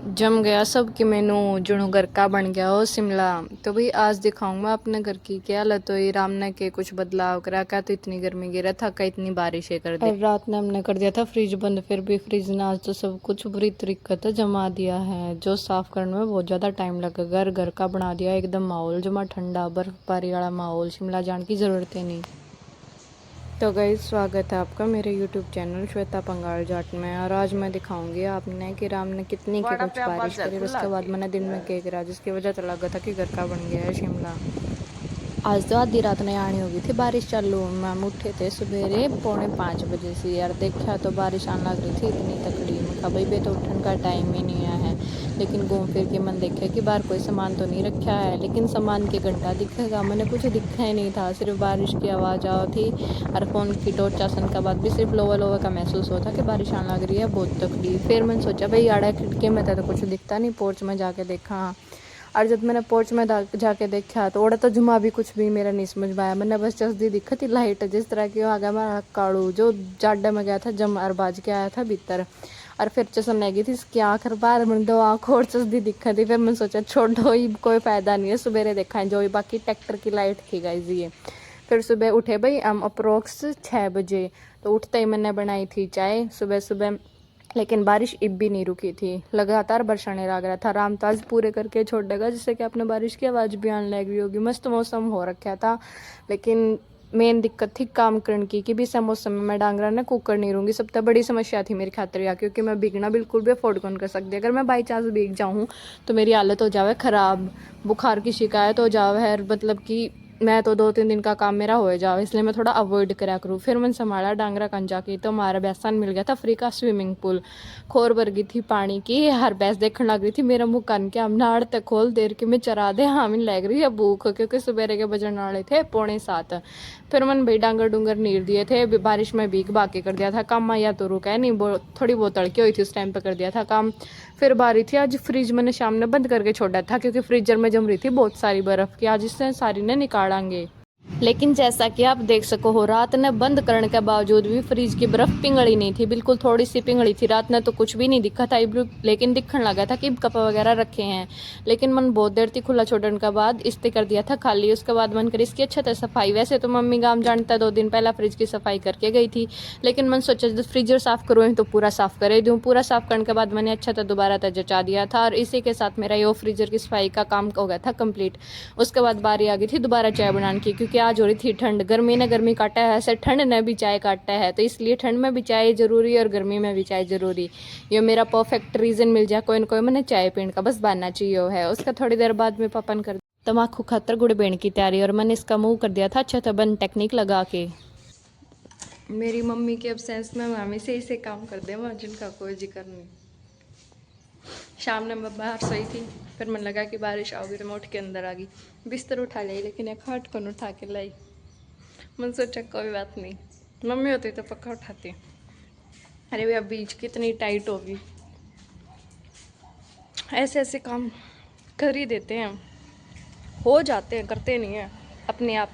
जम गया सब कि मैनू जुनू घर का बन गया हो शिमला। तो भाई आज दिखाऊंगा अपने घर की क्या हालत हुई। राम ने के कुछ बदलाव करा क्या, तो इतनी गर्मी गिरा था क्या, इतनी बारिशें कर दी। और रात ने हमने कर दिया था फ्रिज बंद, फिर भी फ्रिज ने आज तो सब कुछ बुरी तरीके से जमा दिया है, जो साफ करने में बहुत ज़्यादा टाइम लगेगा। घर का बना दिया एकदम माहौल जमा ठंडा बर्फबारी वाला माहौल, शिमला जाने की ज़रूरत ही नहीं। तो गाइस स्वागत है आपका मेरे यूट्यूब चैनल श्वेता पंगाल जाट में। और आज मैं दिखाऊंगी आपने कि राम ने कितनी की कुछ बारिश करी, उसके बाद मैंने दिन में केक करा, जिसकी वजह से लगा था कि घर का बन गया है शिमला। आज तो आधी रात में आनी होगी थी बारिश चालू। हम उठे थे सवेरे 4:45 से यार, देखा तो बारिश आने लग रही थी इतनी तकड़ी। मैं कहा भाई बे तो उठने का टाइम ही नहीं आया है, लेकिन घूम फिर के मन देखा कि बाहर कोई सामान तो नहीं रखा है, लेकिन सामान के घंटा दिखेगा मैंने कुछ दिखा ही नहीं था, सिर्फ बारिश की आवाज़ आ थी और फ़ोन की टॉर्च आसन के बाद भी सिर्फ लोवर लोवर का महसूस होता कि बारिश आने लग रही है बहुत तकड़ी। फिर मैंने सोचा भाई आड़ा खिड़की में था तो कुछ दिखता नहीं, पोर्च में जाके देखा। और जब मैंने पोर्च में जाके देखा तो ओड़ा तो जुमा भी कुछ भी मेरा नहीं समझ में आया। मैंने बस जल्दी दिखा थी लाइट जिस तरह की आगे मैं काड़ू जो जाडा में गया था जम और बाज के आया था भीतर। और फिर चसन लगी थी इसकी आँख बार मैंने दो आँख और चसदी दिखा थी। फिर मैंने सोचा छोड़ो ही कोई फ़ायदा नहीं है, सवेरे देखा है जो ही बाकी ट्रैक्टर की लाइट थी गाइस ये। फिर सुबह उठे भाई हम अप्रोक्स 6 बजे, तो उठते ही मैंने बनाई थी चाय सुबह सुबह। लेकिन बारिश अब भी नहीं रुकी थी, लगातार बरसाने लग रहा था। राम ताज पूरे करके छोड़ देगा जिससे कि अपने बारिश की आवाज़ भी आने लग रही होगी। मस्त मौसम हो रखा था, लेकिन मेन दिक्कत थी काम करने की कि भी इस मौसम में मैं डांगरा ने कुकर नहीं रहूँगी। सबसे बड़ी समस्या थी मेरी खातिर या, क्योंकि मैं भीगना बिल्कुल भी अफोर्ड कौन कर सकती। अगर मैं बाई चांस भीग जाऊँ तो मेरी हालत हो जावे ख़राब, बुखार की शिकायत हो जावे है, मतलब कि मैं तो 2-3 दिन का काम मेरा हो जाओ, इसलिए मैं थोड़ा अवॉइड करा करूँ। फिर मैंने संभाला डांगरा कंजा की, तो हमारा बैसान मिल गया था फ्री का स्विमिंग पूल। खोर भर गई थी पानी की, हर भैंस देखने लग रही थी मेरा मुँह कान के, हम नाड़ तक खोल देर के मैं चरा दे हाँ मिल लग रही है भूख, क्योंकि सवेरे के बजने वाले थे 6:45। फिर मैंने भाई डांगर डूंगर नीर दिए थे, बारिश में भीग बाकी कर दिया था काम, या तो रुका है नहीं, थोड़ी बहुत तड़की हुई थी उस टाइम पर कर दिया था काम। फिर बारी थी आज फ्रिज मैंने शाम ने बंद करके छोड़ा था, क्योंकि फ्रीजर में जम रही थी बहुत सारी बर्फ़ की, आज इससे सारी ने निकालेंगे। लेकिन जैसा कि आप देख सको हो, रात ने बंद करने के बावजूद भी फ्रिज की बर्फ पिघली नहीं थी, बिल्कुल थोड़ी सी पिघली थी। रात ने तो कुछ भी नहीं दिखा था, लेकिन दिखने लगा था कि कप वगैरह रखे हैं। लेकिन मन बहुत देर थी खुला छोड़ने के बाद इस्ते कर दिया था खाली। उसके बाद मन कर इसकी अच्छा था सफाई। वैसे तो मम्मी गांव जानता है 2 दिन पहला फ्रिज की सफाई करके गई थी, लेकिन मन सोचा जब फ्रीजर साफ करूँ तो पूरा साफ करे दूँ। पूरा साफ करने के बाद मैंने अच्छा था दोबारा था जचा दिया था, और इसी के साथ मेरा ये फ्रीजर की सफाई का काम हो गया था कंप्लीट। उसके बाद बारी आ गई थी दोबारा चाय बनाने की, क्योंकि आज हो रही थी ठंड, गर्मी ने गर्मी काटा है, ऐसे ठंड ने भी चाय काटा है, तो इसलिए ठंड में भी चाय जरूरी और गर्मी में भी चाय जरूरी। ये मेरा परफेक्ट रीज़न मिल जाए कोई ना कोई मैंने चाय पीने का बस बनना चाहिए है। उसका थोड़ी देर बाद में पापन कर तम्बाकू खातर गुड़ बेन की तैयारी, और मैंने इसका मुँह कर दिया था अच्छा था बन टेक्निक लगा के। मेरी मम्मी के एब्सेंस में मामी से इसे काम कर दे वहाँ, जिनका कोई जिक्र नहीं। शाम ने मैं बाहर सोई थी, फिर मन लगा कि बारिश आओगी तो मैं उठ के अंदर आ गई, बिस्तर उठा ली, लेकिन एक खाट कौन उठा के लाई। मन सोचा कोई बात नहीं, मम्मी होती तो पक्का उठाती। अरे भैया बीच कितनी टाइट होगी, ऐसे ऐसे काम कर ही देते हैं, हो जाते हैं, करते नहीं हैं अपने आप।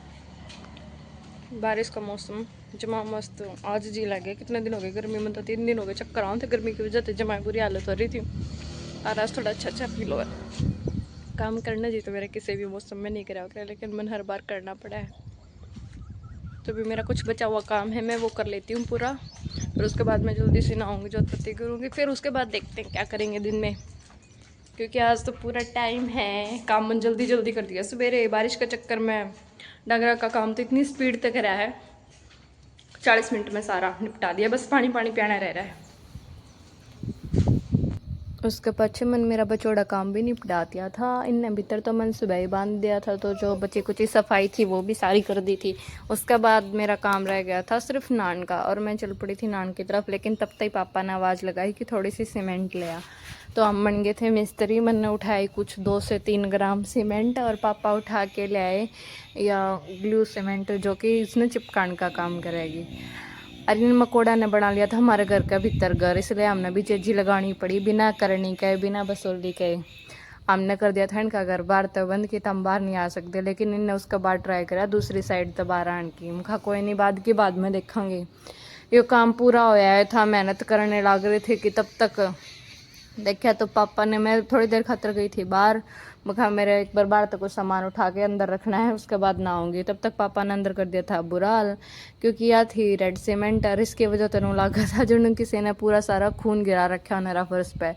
बारिश का मौसम जमा मस्त आज जी लगे, कितने दिन हो गए गर्मी में, तो 3 दिन हो गए चक्कर आऊँ थे गर्मी की वजह से, जमा बुरी हालत हो रही थी। और आज थोड़ा अच्छा फील हो रहा है। काम करना जी तो मेरा किसी भी मौसम में नहीं करा होगा, लेकिन मन हर बार करना पड़ा है। तो भी मेरा कुछ बचा हुआ काम है मैं वो कर लेती हूँ पूरा, फिर उसके बाद मैं जल्दी से नहाऊंगी, जोतपत्ती करूँगी, फिर उसके बाद देखते हैं क्या करेंगे दिन में, क्योंकि आज तो पूरा टाइम है। काम मन जल्दी जल्दी कर दिया सवेरे, बारिश के चक्कर में डंगरा का काम तो इतनी स्पीड तक करा है, 40 मिनट में सारा निपटा दिया, बस पानी पानी पियाना रह रहा है। उसके पीछे मन मेरा बचौड़ा काम भी निपटा दिया था, इनने भीतर तो मन सुबह ही बांध दिया था, तो जो बची कुची सफाई थी वो भी सारी कर दी थी। उसके बाद मेरा काम रह गया था सिर्फ नान का, और मैं चल पड़ी थी नान की तरफ, लेकिन तब तक पापा ने आवाज़ लगाई कि थोड़ी सी सीमेंट ले आ। तो हम बन गए थे मिस्त्री, मैंने उठाई कुछ 2 से 3 ग्राम सीमेंट, और पापा उठा के ले आए या ग्लू सीमेंट, जो कि इसने चिपकाने का काम करेगी। अरे मकोड़ा ने बना लिया था हमारे घर का भीतर घर, इसलिए हमने भी चेजी लगानी पड़ी, बिना करनी के बिना बसोली के। हमने कर दिया था इनका घर बाहर तो बंद कि हम बाहर नहीं आ सकते, लेकिन इनने उसका बाहर ट्राई करा दूसरी साइड तो बाहर आने की। मैं कहा कोई नहीं, बाद में देखेंगे। ये काम पूरा होया था, मेहनत करने लग रहे थे कि तब तक देखा तो पापा ने, मैं थोड़ी देर खातर गई थी बाहर, मैं मेरे एक बार बाहर तक कुछ सामान उठा के अंदर रखना है, उसके बाद ना आऊँगी। तब तक पापा ने अंदर कर दिया था बुरा हाल, क्योंकि यह थी रेड सीमेंट और इसकी वजह तो नू लगा था जो किसी ने पूरा सारा खून गिरा रखा मेरा फर्श पे।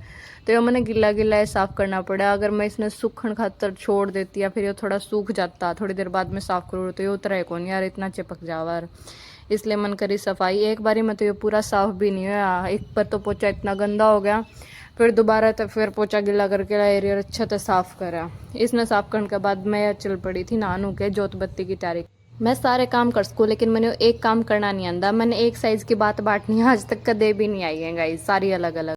तो ये मैंने गिला गिला साफ़ करना पड़ा। अगर मैं इसने सूखन खातर छोड़ देती या फिर ये थोड़ा सूख जाता, थोड़ी देर बाद में साफ़ करूँ तो ये उतरा कौन यार, इतना चिपक जावा। इसलिए मन करी सफाई। एक बारी में तो ये पूरा साफ़ भी नहीं हुआ, एक पर तो पोछा इतना गंदा हो गया, फिर दोबारा तो फिर पोछा गिला करके एरिया अच्छा से साफ़ करा। इसने साफ़ करने के बाद मैं चल पड़ी थी नहानू के जोत बत्ती की तैयारी। मैं सारे काम कर सकूँ लेकिन मैंने एक काम करना नहीं आंदा। मैंने एक साइज़ की बात बांटनी आज तक कदे भी नहीं आई है गाइस, सारी अलग अलग।